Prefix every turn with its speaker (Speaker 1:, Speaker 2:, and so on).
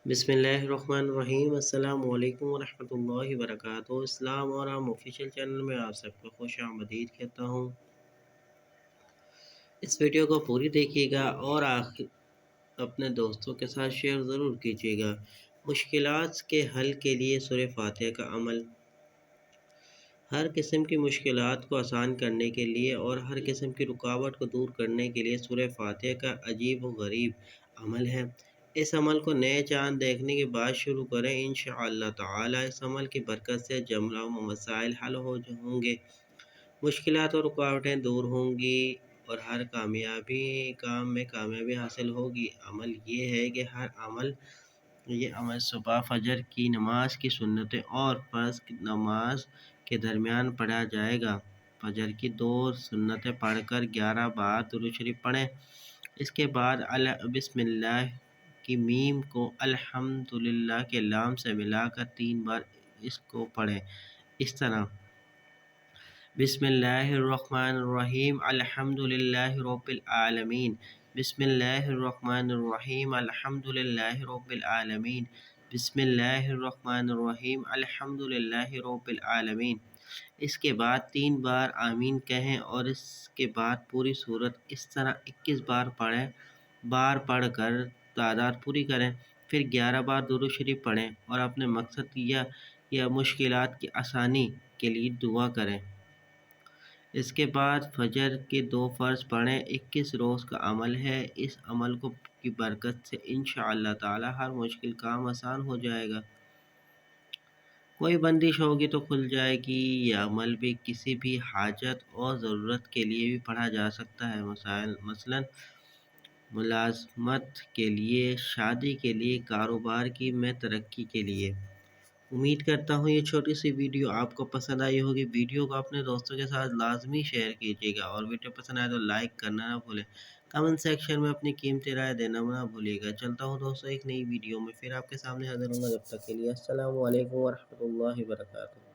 Speaker 1: بسم اللہ الرحمن الرحیم۔ السلام علیکم ورحمۃ اللہ وبرکاتہ۔ اسلام اور ہم آفیشیل چینل میں آپ سب کو خوش آمدید کہتا ہوں۔ اس ویڈیو کو پوری دیکھیے گا اور آخر اپنے دوستوں کے ساتھ شیئر ضرور کیجیے گا۔ مشکلات کے حل کے لیے سورہ فاتحہ کا عمل۔ ہر قسم کی مشکلات کو آسان کرنے کے لیے اور ہر قسم کی رکاوٹ کو دور کرنے کے لیے سورہ فاتحہ کا عجیب و غریب عمل ہے۔ اس عمل کو نئے چاند دیکھنے کے بعد شروع کریں۔ انشاءاللہ تعالی اس عمل کی برکت سے جملہ مسائل حل ہوں گے، مشکلات اور رکاوٹیں دور ہوں گی اور ہر کام میں کامیابی حاصل ہوگی۔ عمل یہ ہے کہ یہ عمل صبح فجر کی نماز کی سنتیں اور فرض نماز کے درمیان پڑھا جائے گا۔ فجر کی 2 سنتیں پڑھ کر 11 بار درود شریف پڑھیں۔ اس کے بعد بسم اللہ کی میم کو الحمدللہ کے لام سے ملا کر 3 بار اس کو پڑھیں۔ اس طرح بسم اللہ الرحمن الرحیم الحمدللہ رب العالمین، بسم اللہ الرحمن الرحیم الحمدللہ رب العالمین، بسم اللہ الرحمن الرحیم الحمدللہ رب العالمین۔ اس کے بعد 3 بار آمین کہیں اور اس کے بعد پوری سورت اس طرح 21 بار پڑھ کر تعداد پوری کریں۔ پھر 11 بار درود شریف پڑھیں اور اپنے مقصد یا مشکلات کی آسانی کے لیے دعا کریں۔ اس کے بعد فجر کے 2 فرض پڑھیں۔ 21 روز کا عمل ہے۔ اس عمل کی برکت سے انشاءاللہ تعالی ہر مشکل کام آسان ہو جائے گا۔ کوئی بندش ہوگی تو کھل جائے گی۔ یہ عمل بھی کسی بھی حاجت اور ضرورت کے لیے بھی پڑھا جا سکتا ہے، مثلاً ملازمت کے لیے، شادی کے لیے، کاروبار میں ترقی کے لیے۔ امید کرتا ہوں یہ چھوٹی سی ویڈیو آپ کو پسند آئی ہوگی۔ ویڈیو کو اپنے دوستوں کے ساتھ لازمی شیئر کیجیے گا اور ویڈیو پسند آئے تو لائک کرنا نہ بھولیں۔ کمنٹ سیکشن میں اپنی قیمتی رائے دینا نہ بھولیے گا۔ چلتا ہوں دوستوں ایک نئی ویڈیو میں پھر آپ کے سامنے حاضر ہوں گا۔ جب تک کے لیے السلام علیکم ورحمۃ اللہ وبرکاتہ۔